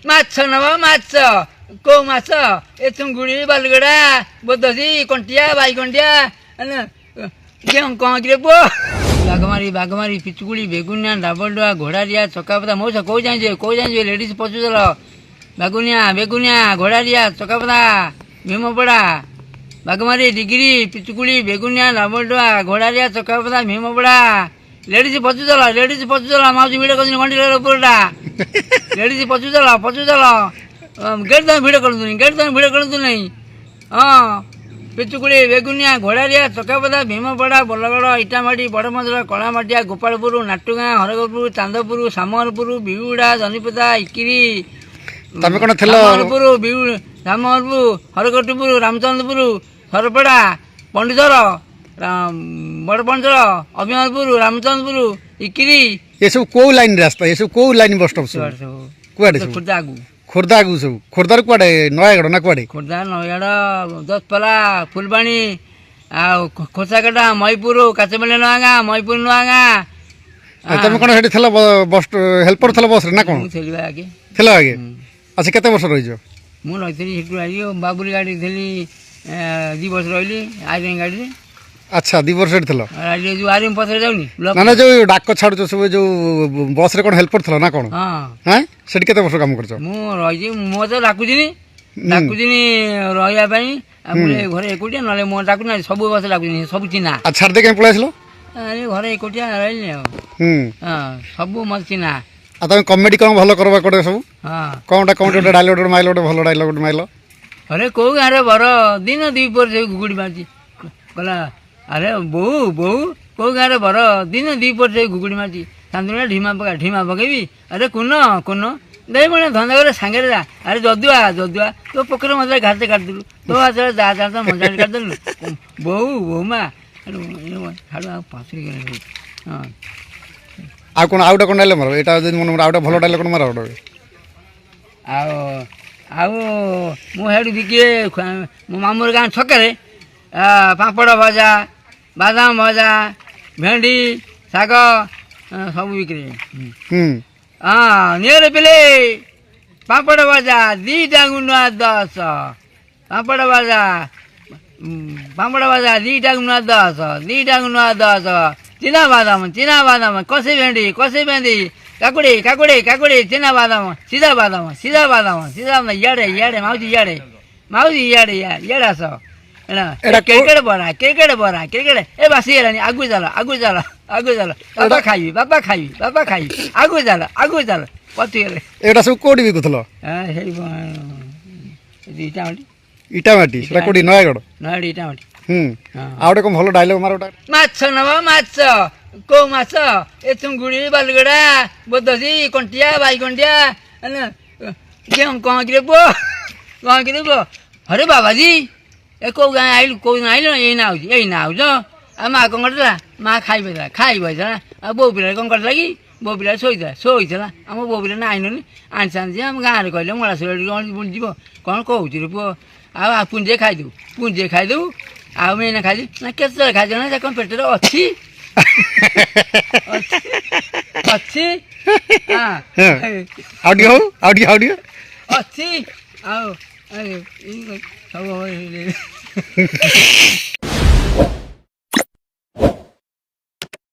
ମାଛ ନବ ମାଛ କୋଉ ମାଛ ଏ ଚୁଙ୍ଗୁଡ଼ି ବାଲଗଡ଼ା ବୋଦସି କଣ୍ଟିଆ ବାଇକଣ୍ଟିଆ କଣ କିରେ ପୁଅ ବାଘମାରୀ ପିଚୁକୁଳି ବେଗୁନିଆ ଡାବଲଡୁଆ ଘୋଡ଼ାରିଆ ଚକାପଦା ମଉସା କୋଉ ଜାଣିଛୁ ଲେଡ଼ିସ୍ ପଶୁଚଲ ବାଗୁନିଆ ବେଗୁନିଆ ଘୋଡ଼ାରିଆ ଚକାପଦା ଭୀମପଡ଼ା ବାଘମାରୀ ଡିଗ୍ରୀ ପିଚୁକୁଳି ବେଗୁନିଆ ଡାବଲଡୁଆ ଘୋଡ଼ାରିଆ ଚକାପଦା ଭୀମପଡ଼ା ଲେଡ଼ିସ୍ ପଶୁଚଲ ମାଉସୀ ଭିଡ଼ କରୁଛନ୍ତି ଘଣ୍ଟିର ଉପରଟା ଲେଡ଼ିସ୍ ପଶୁଚଲ ଗେଟ୍ ତମେ ଭିଡ଼ କରନ୍ତୁ ନାହିଁ ହଁ ପିଚୁକୁଳି ବେଗୁନିଆ ଘୋଡ଼ାରିଆ ଚକାପଦା ଭୀମପଡ଼ା ବଲଗଡ଼ ଇଟାମାଟି ବଡ଼ମନ୍ଦିର କଳାମାଟିଆ ଗୋପାଳପୁର ନାଟୁଗାଁ ହରଗପୁର ଚାନ୍ଦପୁର ସାମଲପୁର ବିହୁଡ଼ା ଜନିପଦା ଇକିରି ସାମଲପୁର ହରକଟିପୁର ରାମଚନ୍ଦ୍ରପୁର ସରପଡ଼ା ପଣ୍ଡିତର ବଡ଼ପଣ୍ଡିତର ଅଭିମଲପୁର ରାମଚନ୍ଦ୍ରପୁର ଇକିରି ଏସବୁ କୋଉ ଲାଇନ୍ ରାସ୍ତା ଏସବୁ କୋଉ ଲାଇନ୍ ବସ୍ ଷ୍ଟପ୍ ସବୁ କୁଆଡ଼େ ଖୋର୍ଦ୍ଧା ଆଗୁ ଖୋର୍ଦ୍ଧା ଆଗକୁ ସବୁ ଖୋର୍ଦ୍ଧାରୁ କୁଆଡ଼େ ନୟାଗଡ଼ ନା କୁଆଡ଼େ ଖୋର୍ଦ୍ଧା ନୟାଗଡ଼ ଦଶପଲ୍ଲା ଫୁଲବାଣୀ ଆଉ ଖୋସାକଟା ମହିପୁର କାଚମେଲି ନୂଆଗାଁ ମହିପୁର ନୂଆଗାଁ ତମେ କ'ଣ ସେଠି ଥିଲ ବସ୍ ହେଲ୍ପର ଥିଲ ବସ୍ରେ ନା କ'ଣ ଥିଲି ଆଗେ ଥିଲ ଆଗେ ଆଚ୍ଛା କେତେ ବର୍ଷ ରହିଛ ମୁଁ ରହିଥିଲି ସେଠୁ ଆଜି ବାବୁଲି ଗାଡ଼ି ଥିଲି 2 ବର୍ଷ ରହିଲି ଆଇରନ୍ ଗାଡ଼ିରେ ଆଚ୍ଛା 2 ବର୍ଷ ସେଠି ଥିଲ ଯେଉଁ ଆଇରନ୍ ପଥରେ ଯାଉନି ମାନେ ଯେଉଁ ଡାକ ଛାଡ଼ୁଛ ସବୁ ଯେଉଁ ବସ୍ରେ କ'ଣ ହେଲ୍ପର ଥିଲ ନା କ'ଣ ହଁ ସେଠି କେତେ ବର୍ଷ କାମ କରିଛ ମୁଁ ରହିଛି ମୋ ତ ଡାକୁଛିନି ରହିବା ପାଇଁ ଘରେ ଏକୁଟିଆ ନହେଲେ ମୋ ଡାକୁନା ସବୁ ବସ ଡାକୁଛିନି ସବୁ ଚିହ୍ନା ଛାଡ଼ି ଦେଇ କାହିଁ ପଳେଇ ଆସିଲ ଘରେ ଏକୁଟିଆ ରହିଲି ଆଉ ସବୁ ମୋତେ ଚିହ୍ନା ଆଉ ତମେ କମେଡି କ'ଣ ଭଲ କରବା କୋଟେ ସବୁ ହଁ ଗୋଟେ ଡାଇଲଗ ଗୋଟେ ମାଇଲ ଗୋଟେ ଭଲ ଡାଇଲଗ ଗୋଟେ ମାଇଲ ଆରେ କୋଉ ଗାଁରେ ବର ଦିନ 2 ପରେ ସେ ଘୁଗୁଡ଼ି ମାରୁଛି କହିଲା ଆରେ ବୋଉ କୋଉ ଗାଁରେ ବର ଦିନ 2 ପରେ ସେ ଘୁଗୁଡ଼ି ମାରୁଛି ସାନ୍ତୁନା ଢିମା ପକେଇବି ଆରେ କୁନ ଦେଇ ମାନେ ଧନ୍ଦା করে ସାଙ୍ଗରେ ଯା ଆରେ ଯଦୁଆ ତୋ ପୋଖରୀ ମଜା ଘାଟ କାଟିଦେଲୁ ତୋ ହାତରେ ଯା ତ ମଜା କାଟିଦେଲୁ ବୋଉ ମା ଛାଡ଼ୁ ଆଉ ପାଶୁରି ଗଲେ ହଁ ଆଉ କ'ଣ ଆଉ ଗୋଟେ କ'ଣ ଡାଇଲଗ ମାର ଏଇଟା ଯଦି ମନେ ଆଉ ଗୋଟେ ଭଲ ଡାଇଲଗ କ'ଣ ମାର ଗୋଟେ ଆଉ ମୁଁ ସେଇଠୁ ବିକିଏ ମୋ ମାମୁଁର ଗାଁ ଛକରେ ପାମ୍ପଡ଼ ଭଜା ବାଦାମ ଭଜା ଭେଣ୍ଡି ଶାଗ ସବୁ ବିକ୍ରି ନିଅରେ ପିଲେ ପାମ୍ପଡ଼ ଭଜା 2ଟା ଗୁଣ୍ଡା 10 ପାମ୍ପଡ଼ ଭଜା 2ଟା ଗୁଣ୍ଡା 10 ଚିନା ବାଦାମ କଷି ଭେଣ୍ଡି କାକୁଡ଼ି ଚିନା ବାଦାମ ସିଧା ବାଦାମ ଇଆଡ଼େ ମାଉସୀ ଇଆଡ଼େ ଆସ କ୍ରିକେଟ ବରା ଏ ବାସି ହେଲାଣି ଆଗୁ ଚାଲ ବାପା ଖାଇବି ଆଗୁ ଚାଲ ପଚିଗଲେ ଏଇଟା ସବୁ କୋଉଠି ବିକୁଥିଲ ଇଟାମାଟି ସେଟା କୋଉଠି ନୟାଗଡ଼ ଇଟାମାଟି ଆଉ ଗୋଟେ କ'ଣ ଭଲ ଡାଇଲଗ ମାର ଗୋଟେ ମାଛ ନବ ମାଛ କୋଉ ମାଛ ଏ ଚୁଙ୍ଗୁଡ଼ି ବାଲଗଡ଼ା ବୋଦସି କଣ୍ଟିଆ ବାଇକଣ୍ଟିଆ କଣ କିରେ ପୁଅ ହରେ ବାବାଜୀ ଏ କୋଉ ଗାଁ ଆଇଲୁ ଏଇ ନା ଆଉଛ ଆଉ ମା କ'ଣ କରିଥିଲା ମା ଖାଇବଥିଲା ଆଉ ବୋଉ ପିଲାରେ କ'ଣ କରିଥିଲା କି ବୋଉ ପିଲା ଶୋଇଥିଲା ଆମ ବୋଉ ପିଲା ଆଣିଲୁନି ଆଣିଥାନ୍ତି ଆମ ଗାଁରେ କହିଲେ ମଳାଶୁର ପୁଣି ଯିବ କ'ଣ କହୁଛୁ ରେ ପୁଅ ଆଉ ପୁଞ୍ଜେ ଖାଇଦେବୁ ଆଉ ମୁଁ ଏଇନା ଖାଇଲି ନା କେତେବେଳେ ଖାଇଛ ନା ସେ କ'ଣ ପେଟରେ ଅଛି ଅଛି ଆଉ ସବୁ